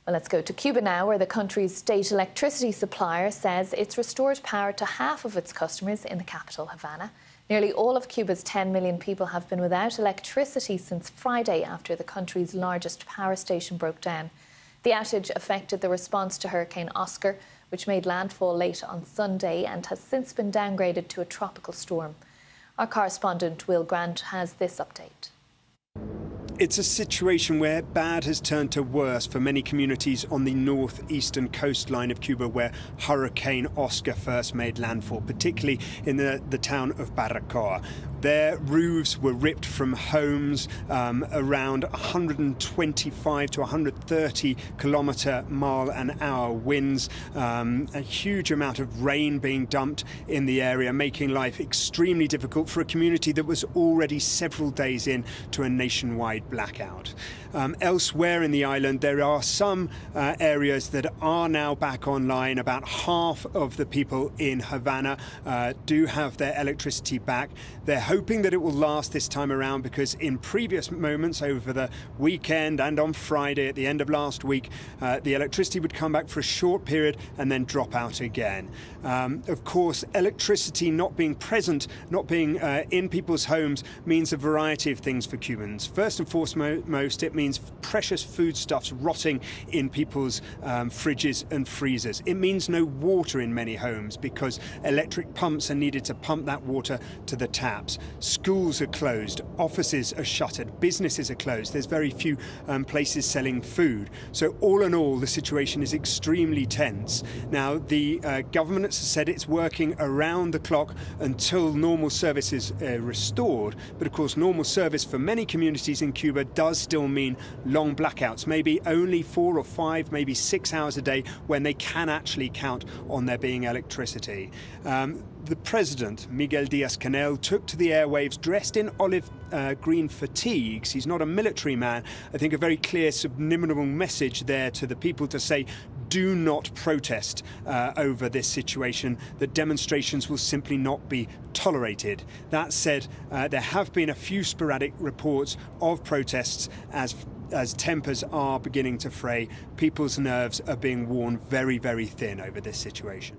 Well, let's go to Cuba now, where the country's state electricity supplier says it's restored power to half of its customers in the capital, Havana. Nearly all of Cuba's 10 million people have been without electricity since Friday after the country's largest power station broke down. The outage affected the response to Hurricane Oscar, which made landfall late on Sunday and has since been downgraded to a tropical storm. Our correspondent Will Grant has this update. It's a situation where bad has turned to worse for many communities on the northeastern coastline of Cuba, where Hurricane Oscar first made landfall, particularly in the town of Barrancoa. Their roofs were ripped from homes, around 125 to 130 kilometre-mile-an-hour winds, a huge amount of rain being dumped in the area, making life extremely difficult for a community that was already several days in to a nationwide blackout. Elsewhere in the island, there are some areas that are now back online. About half of the people in Havana do have their electricity back. They're hoping that it will last this time around, because in previous moments over the weekend and on Friday at the end of last week, the electricity would come back for a short period and then drop out again. Of course, electricity not being present, not being in people's homes, means a variety of things for Cubans. First and foremost, it means precious foodstuffs rotting in people's fridges and freezers. It means no water in many homes, because electric pumps are needed to pump that water to the taps. Schools are closed, offices are shuttered, businesses are closed. There's very few places selling food. So all in all, the situation is extremely tense. Now, the government has said it's working around the clock until normal service is restored. But of course, normal service for many communities in Cuba does still mean long blackouts, maybe only 4 or 5, maybe 6 hours a day, when they can actually count on there being electricity. The president, Miguel Díaz-Canel, took to the airwaves dressed in olive green fatigues. He's not a military man. I think a very clear subliminal message there to the people to say, do not protest over this situation, that demonstrations will simply not be tolerated. That said, there have been a few sporadic reports of protests as tempers are beginning to fray. People's nerves are being worn very, very thin over this situation.